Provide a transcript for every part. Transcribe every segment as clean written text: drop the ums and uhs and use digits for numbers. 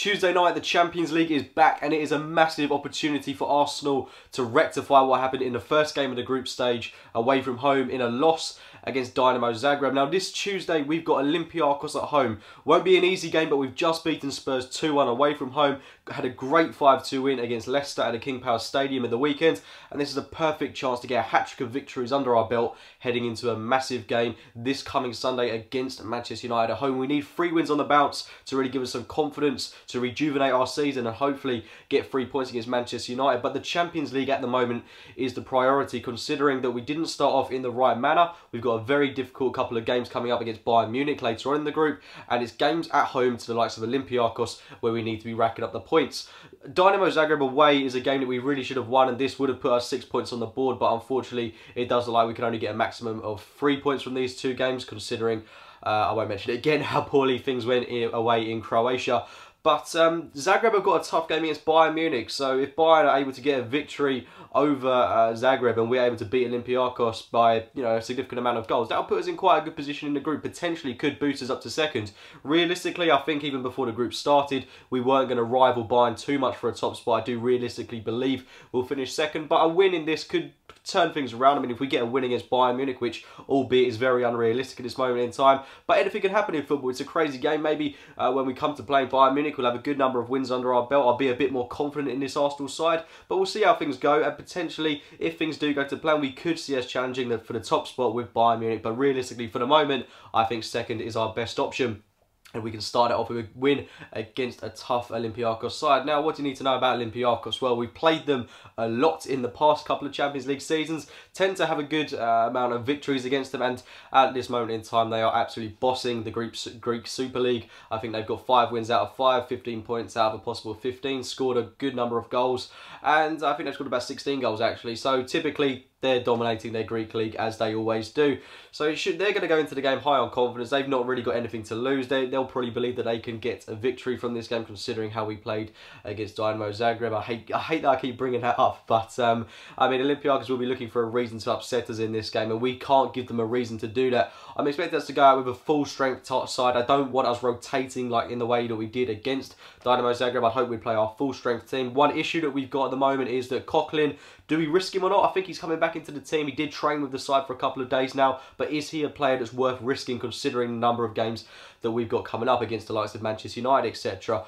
Tuesday night, the Champions League is back, and it is a massive opportunity for Arsenal to rectify what happened in the first game of the group stage away from home in a loss against Dynamo Zagreb. Now, this Tuesday, we've got Olympiakos at home. Won't be an easy game, but we've just beaten Spurs 2-1 away from home. Had a great 5-2 win against Leicester at the King Power Stadium at the weekend, and this is a perfect chance to get a hat-trick of victories under our belt heading into a massive game this coming Sunday against Manchester United at home. We need 3 wins on the bounce to really give us some confidence to rejuvenate our season and hopefully get 3 points against Manchester United. But the Champions League at the moment is the priority, considering that we didn't start off in the right manner. We've got a very difficult couple of games coming up against Bayern Munich later on in the group, and it's games at home to the likes of Olympiakos where we need to be racking up the points. Dynamo Zagreb away is a game that we really should have won, and this would have put us 6 points on the board, but unfortunately it does look like we can only get a maximum of 3 points from these 2 games, considering I won't mention it again how poorly things went away in Croatia. But Zagreb have got a tough game against Bayern Munich, so if Bayern are able to get a victory over Zagreb and we're able to beat Olympiakos by a significant amount of goals, that'll put us in quite a good position in the group, potentially could boost us up to second. Realistically, I think even before the group started, we weren't going to rival Bayern too much for a top spot. I do realistically believe we'll finish second, but a win in this could turn things around. I mean, if we get a win against Bayern Munich, which albeit is very unrealistic at this moment in time, but anything can happen in football. It's a crazy game. Maybe when we come to playing Bayern Munich, we'll have a good number of wins under our belt. I'll be a bit more confident in this Arsenal side, but we'll see how things go, and potentially, if things do go to plan, we could see us challenging for the top spot with Bayern Munich. But realistically, for the moment, I think second is our best option, and we can start it off with a win against a tough Olympiakos side. Now, what do you need to know about Olympiakos? Well, we played them a lot in the past couple of Champions League seasons, tend to have a good amount of victories against them, and at this moment in time, they are absolutely bossing the Greek Super League. I think they've got 5 wins out of 5, 15 points out of a possible 15, scored a good number of goals, and I think they've scored about 16 goals actually. So typically, they're dominating their Greek league as they always do. So they're going to go into the game high on confidence. They've not really got anything to lose. They'll probably believe that they can get a victory from this game, considering how we played against Dynamo Zagreb. I hate that I keep bringing that up, but I mean, Olympiakos will be looking for a reason to upset us in this game, and we can't give them a reason to do that. I'm expecting us to go out with a full strength top side. I don't want us rotating like in the way that we did against Dynamo Zagreb. I hope we play our full strength team. One issue that we've got at the moment is that Coquelin, do we risk him or not? I think he's coming back into the team. He did train with the side for a couple of days now, but is he a player that's worth risking, considering the number of games that we've got coming up against the likes of Manchester United, etc.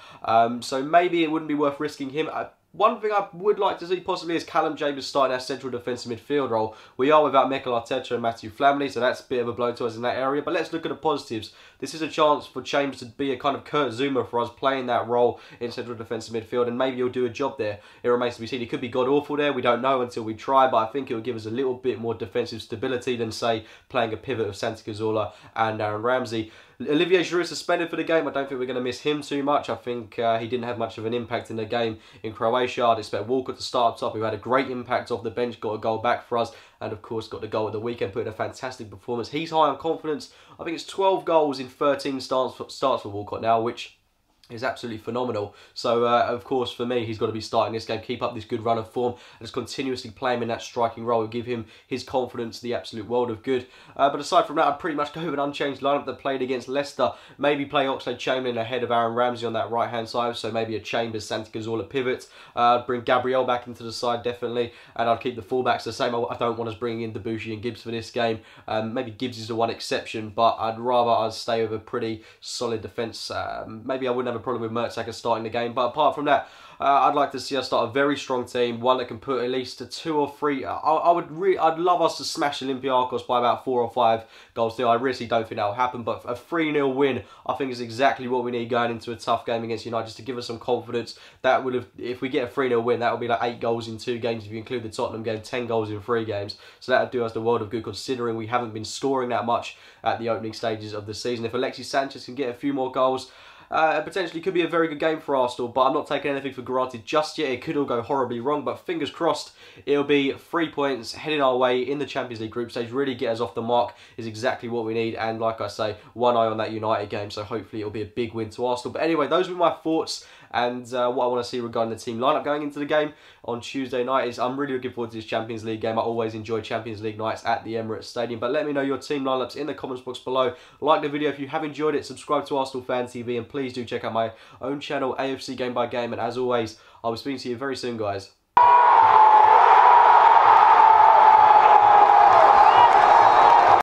So maybe it wouldn't be worth risking him. One thing I would like to see possibly is Callum Chambers starting our central defensive midfield role. We are without Mikel Arteta and Matthew Flamley, so that's a bit of a blow to us in that area. But let's look at the positives. This is a chance for Chambers to be a kind of Kurt Zuma for us, playing that role in central defensive midfield, and maybe he'll do a job there. It remains to be seen. He could be god-awful there. We don't know until we try, but I think it will give us a little bit more defensive stability than, say, playing a pivot of Santi Cazorla and Aaron Ramsey. Olivier Giroud suspended for the game. I don't think we're going to miss him too much. I think he didn't have much of an impact in the game in Croatia. I'd expect Walker to start up top, who had a great impact off the bench, got a goal back for us, and of course got the goal at the weekend, put in a fantastic performance. He's high on confidence. I think it's 12 goals in 13 starts for Walcott now, which is absolutely phenomenal. So, of course, for me, he's got to be starting this game, keep up this good run of form, and just continuously play him in that striking role. Give him his confidence, the absolute world of good. But aside from that, I'd pretty much go with an unchanged lineup that played against Leicester. Maybe play Oxlade-Chamberlain ahead of Aaron Ramsey on that right-hand side, so maybe a Chambers, Santi Cazorla pivot. Bring Gabriel back into the side, definitely, and I'd keep the fullbacks the same. I don't want us bringing in Debussy and Gibbs for this game. Maybe Gibbs is the one exception, but I'd rather stay with a pretty solid defence. Maybe I wouldn't have a problem with Mertesacker starting the game, but apart from that, I'd like to see us start a very strong team, one that can put at least 2 or 3. I'd love us to smash Olympiakos by about 4 or 5 goals still. I really don't think that'll happen, but a 3-0 win, I think, is exactly what we need going into a tough game against United, just to give us some confidence. That would have, if we get a 3-0 win, that would be like 8 goals in 2 games if you include the Tottenham game, 10 goals in 3 games. So that would do us the world of good, considering we haven't been scoring that much at the opening stages of the season. If Alexis Sanchez can get a few more goals, potentially could be a very good game for Arsenal, but I'm not taking anything for granted just yet. It could all go horribly wrong, but fingers crossed it'll be 3 points heading our way in the Champions League group stage. Really get us off the mark is exactly what we need, and like I say, one eye on that United game, so hopefully it'll be a big win to Arsenal. But anyway, those were my thoughts and what I want to see regarding the team lineup going into the game on Tuesday night. Is I'm really looking forward to this Champions League game. I always enjoy Champions League nights at the Emirates Stadium. But let me know your team lineups in the comments box below. Like the video if you have enjoyed it, subscribe to Arsenal Fan TV, and please please do check out my own channel, AFC Game by Game. And as always, I will speak to you very soon, guys.